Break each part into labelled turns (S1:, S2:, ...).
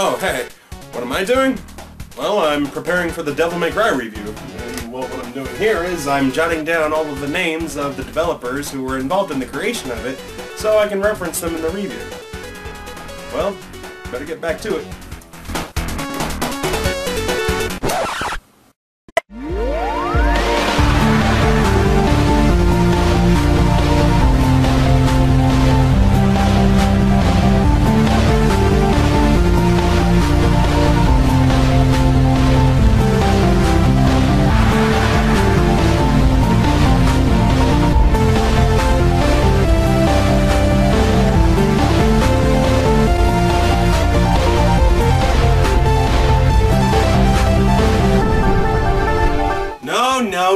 S1: Oh, hey, what am I doing? Well, I'm preparing for the Devil May Cry review. And well, what I'm doing here is I'm jotting down all of the names of the developers who were involved in the creation of it, so I can reference them in the review. Well, better get back to it.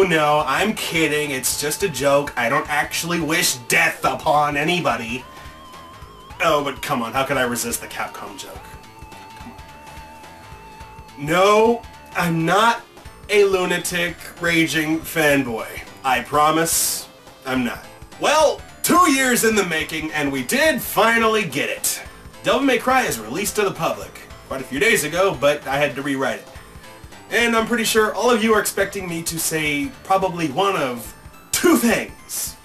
S1: No, I'm kidding. It's just a joke. I don't actually wish death upon anybody. Oh, but come on. How could I resist the Capcom joke? Come on. No, I'm not a lunatic, raging fanboy. I promise I'm not. Well, 2 years in the making, and we did finally get it. Devil May Cry is released to the public quite a few days ago, but I had to rewrite it. And I'm pretty sure all of you are expecting me to say probably one of two things.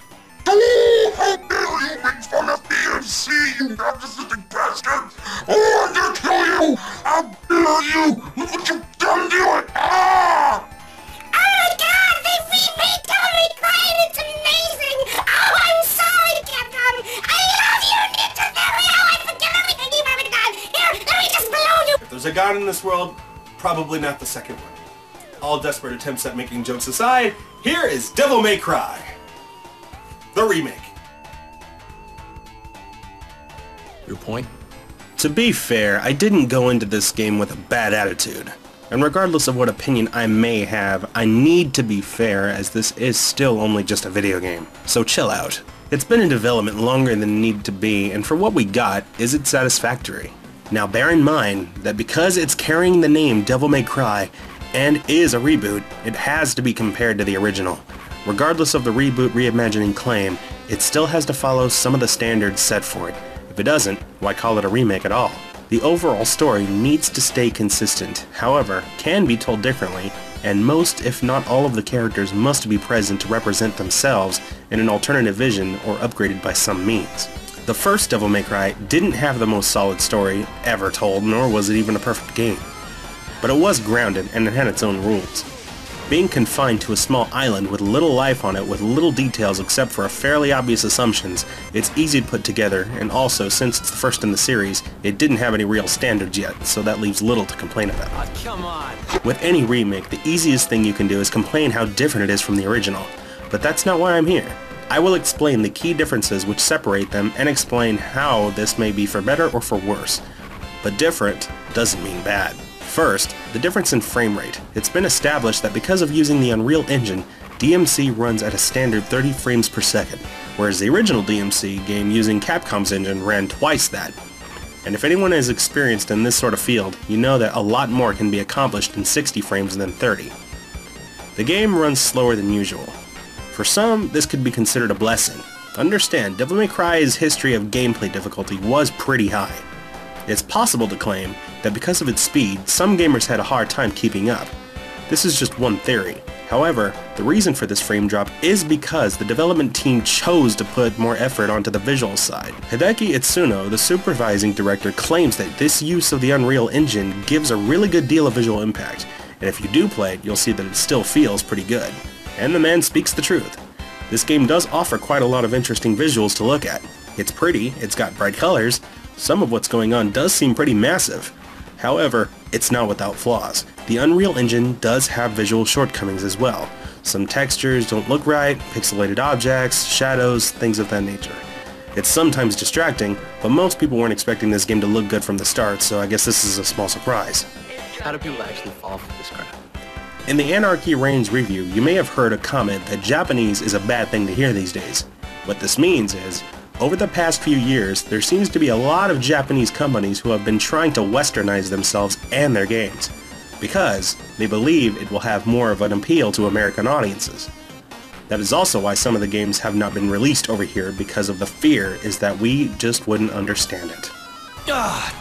S2: Oh, how dare you make fun of DMC, you narcissistic bastard! Oh, I'm gonna kill you! How dare you! Look what you've done to it! Ah!
S3: Oh my god, they remade Devil May Cry and it's amazing! Oh, I'm sorry, Capcom! I love you, Ninja Theory! Oh, I forgive everything you've ever done! Here, let me just blow you!
S1: If there's a god in this world, probably not the second one. All desperate attempts at making jokes aside, here is Devil May Cry, the remake.
S4: Your point?
S5: To be fair, I didn't go into this game with a bad attitude. And regardless of what opinion I may have, I need to be fair as this is still only just a video game. So chill out. It's been in development longer than it needed to be, and for what we got, is it satisfactory? Now bear in mind that because it's carrying the name Devil May Cry and is a reboot, it has to be compared to the original. Regardless of the reboot reimagining claim, it still has to follow some of the standards set for it. If it doesn't, why call it a remake at all? The overall story needs to stay consistent, however, can be told differently, and most if not all of the characters must be present to represent themselves in an alternative vision or upgraded by some means. The first Devil May Cry didn't have the most solid story ever told, nor was it even a perfect game. But it was grounded and it had its own rules. Being confined to a small island with little life on it with little details except for fairly obvious assumptions, it's easy to put together, and also since it's the first in the series, it didn't have any real standards yet, so that leaves little to complain about.
S4: Oh, come on!
S5: With any remake, the easiest thing you can do is complain how different it is from the original. But that's not why I'm here. I will explain the key differences which separate them and explain how this may be for better or for worse. But different doesn't mean bad. First, the difference in frame rate. It's been established that because of using the Unreal Engine, DMC runs at a standard 30 frames per second, whereas the original DMC game using Capcom's engine ran twice that. And if anyone is experienced in this sort of field, you know that a lot more can be accomplished in 60 frames than 30. The game runs slower than usual. For some, this could be considered a blessing. Understand, Devil May Cry's history of gameplay difficulty was pretty high. It's possible to claim that because of its speed, some gamers had a hard time keeping up. This is just one theory. However, the reason for this frame drop is because the development team chose to put more effort onto the visual side. Hideki Itsuno, the supervising director, claims that this use of the Unreal Engine gives a really good deal of visual impact, and if you do play it, you'll see that it still feels pretty good. And the man speaks the truth. This game does offer quite a lot of interesting visuals to look at. It's pretty, it's got bright colors, some of what's going on does seem pretty massive. However, it's not without flaws. The Unreal Engine does have visual shortcomings as well. Some textures don't look right, pixelated objects, shadows, things of that nature. It's sometimes distracting, but most people weren't expecting this game to look good from the start, so I guess this is a small surprise.
S4: How do people actually fall for this crap?
S5: In the Anarchy Reigns review, you may have heard a comment that Japanese is a bad thing to hear these days. What this means is, over the past few years, there seems to be a lot of Japanese companies who have been trying to westernize themselves and their games, because they believe it will have more of an appeal to American audiences. That is also why some of the games have not been released over here, because of the fear is that we just wouldn't understand it.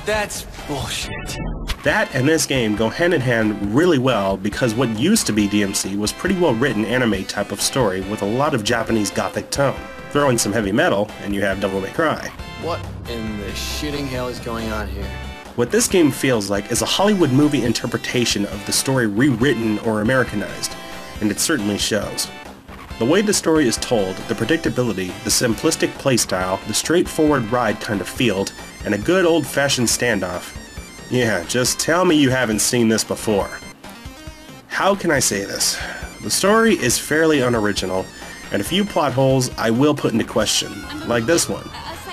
S4: That's bullshit.
S5: That and this game go hand in hand really well because what used to be DMC was pretty well written anime type of story with a lot of Japanese gothic tone. Throw in some heavy metal and you have Devil May Cry.
S4: What in the shitting hell is going on here?
S5: What this game feels like is a Hollywood movie interpretation of the story rewritten or Americanized, and it certainly shows. The way the story is told, the predictability, the simplistic playstyle, the straightforward ride kind of field, and a good old-fashioned standoff. Yeah, just tell me you haven't seen this before. How can I say this? The story is fairly unoriginal, and a few plot holes I will put into question, like this one.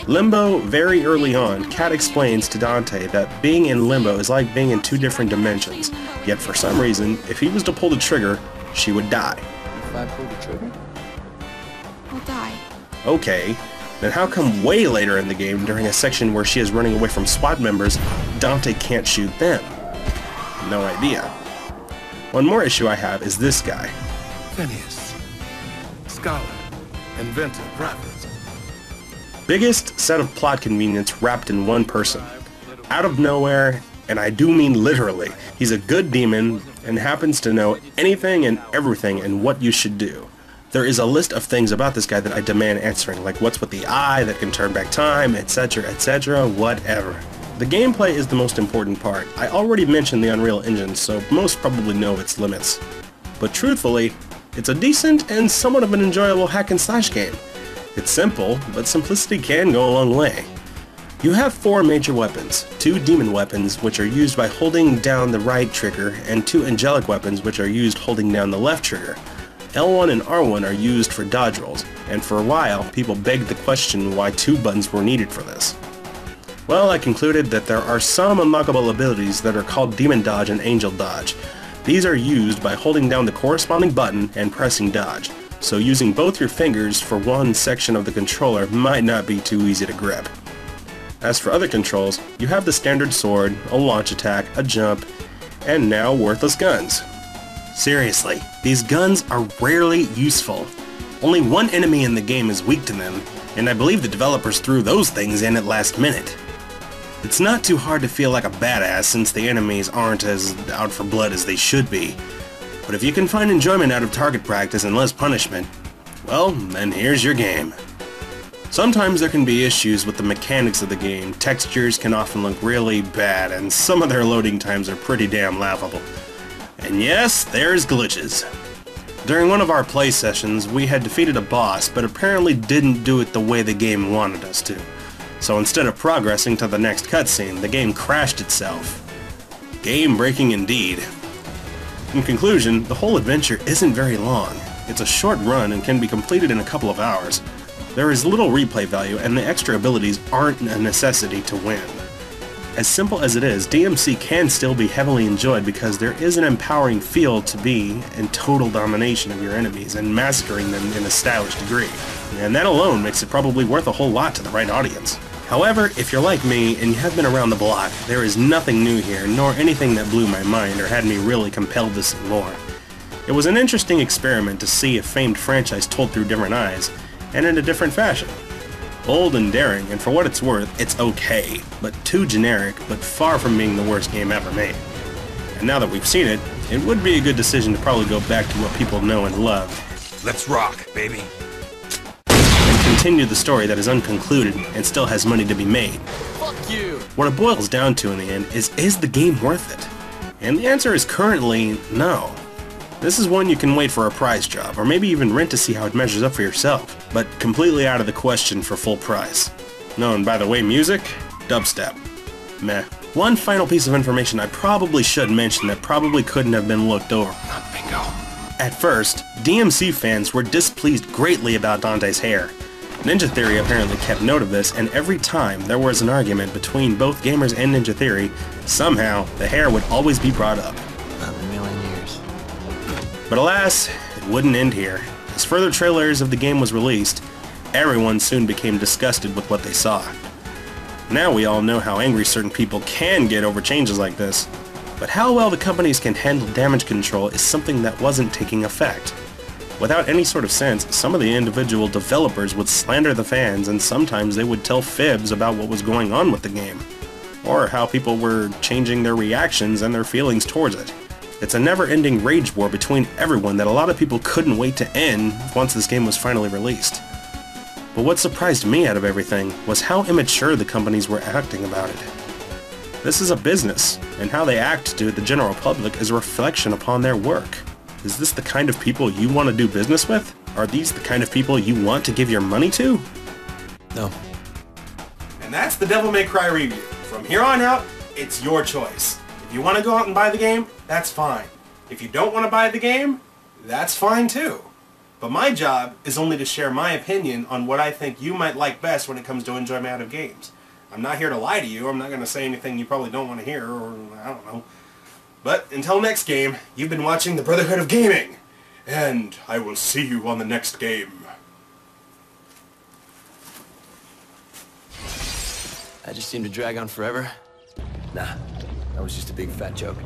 S5: Limbo, very early on, Kat explains to Dante that being in Limbo is like being in two different dimensions, yet for some reason, if he was to pull the trigger, she would die.
S4: If I pull the trigger?
S3: I'll die.
S5: Okay, then how come way later in the game, during a section where she is running away from SWAT members, Dante can't shoot them? No idea. One more issue I have is this guy.
S2: Phineas. Scholar. Inventor. Prophet.
S5: Biggest set of plot convenience wrapped in one person. Out of nowhere, and I do mean literally, he's a good demon and happens to know anything and everything and what you should do. There is a list of things about this guy that I demand answering, like what's with the eye that can turn back time, etc., whatever. The gameplay is the most important part. I already mentioned the Unreal Engine, so most probably know its limits. But truthfully, it's a decent and somewhat of an enjoyable hack and slash game. It's simple, but simplicity can go a long way. You have 4 major weapons, 2 demon weapons which are used by holding down the right trigger, and 2 angelic weapons which are used holding down the left trigger. L1 and R1 are used for dodge rolls, and for a while people begged the question why 2 buttons were needed for this. Well, I concluded that there are some unlockable abilities that are called Demon Dodge and Angel Dodge. These are used by holding down the corresponding button and pressing dodge, so using both your fingers for one section of the controller might not be too easy to grip. As for other controls, you have the standard sword, a launch attack, a jump, and now worthless guns. Seriously, these guns are rarely useful. Only one enemy in the game is weak to them, and I believe the developers threw those things in at last minute. It's not too hard to feel like a badass since the enemies aren't as out for blood as they should be. But if you can find enjoyment out of target practice and less punishment, well, then here's your game. Sometimes there can be issues with the mechanics of the game. Textures can often look really bad, and some of their loading times are pretty damn laughable. And yes, there's glitches. During one of our play sessions, we had defeated a boss, but apparently didn't do it the way the game wanted us to. So instead of progressing to the next cutscene, the game crashed itself. Game-breaking indeed. In conclusion, the whole adventure isn't very long. It's a short run and can be completed in a couple of hours. There is little replay value, and the extra abilities aren't a necessity to win. As simple as it is, DMC can still be heavily enjoyed because there is an empowering feel to be in total domination of your enemies and massacring them in a stylish degree. And that alone makes it probably worth a whole lot to the right audience. However, if you're like me and you have been around the block, there is nothing new here, nor anything that blew my mind or had me really compelled to see more. It was an interesting experiment to see a famed franchise told through different eyes, and in a different fashion. Bold and daring, and for what it's worth, it's okay, but too generic, but far from being the worst game ever made. And now that we've seen it, it would be a good decision to probably go back to what people know and love.
S2: Let's rock, baby.
S5: And continue the story that is unconcluded and still has money to be made.
S4: Fuck you!
S5: What it boils down to in the end is the game worth it? And the answer is currently no. This is one you can wait for a prize drop, or maybe even rent to see how it measures up for yourself, but completely out of the question for full price. No, and by the way, music? Dubstep. Meh. One final piece of information I probably should mention that probably couldn't have been looked over.
S2: Not bingo.
S5: At first, DMC fans were displeased greatly about Dante's hair. Ninja Theory apparently kept note of this, and every time there was an argument between both gamers and Ninja Theory, somehow the hair would always be brought up.
S4: Not in a million years.
S5: But alas, it wouldn't end here. As further trailers of the game was released, everyone soon became disgusted with what they saw. Now we all know how angry certain people can get over changes like this, but how well the companies can handle damage control is something that wasn't taking effect. Without any sort of sense, some of the individual developers would slander the fans, and sometimes they would tell fibs about what was going on with the game. or how people were changing their reactions and their feelings towards it. It's a never-ending rage war between everyone that a lot of people couldn't wait to end once this game was finally released. But what surprised me out of everything was how immature the companies were acting about it. This is a business, and how they act to the general public is a reflection upon their work. Is this the kind of people you want to do business with? Are these the kind of people you want to give your money to?
S4: No.
S1: And that's the Devil May Cry review. From here on out, it's your choice. If you want to go out and buy the game, that's fine. If you don't want to buy the game, that's fine too. But my job is only to share my opinion on what I think you might like best when it comes to enjoyment out of games. I'm not here to lie to you. I'm not going to say anything you probably don't want to hear, or I don't know. But until next game, you've been watching the Brotherhood of Gaming, and I will see you on the next game.
S4: That just seemed to drag on forever. Nah, that was just a big fat joke.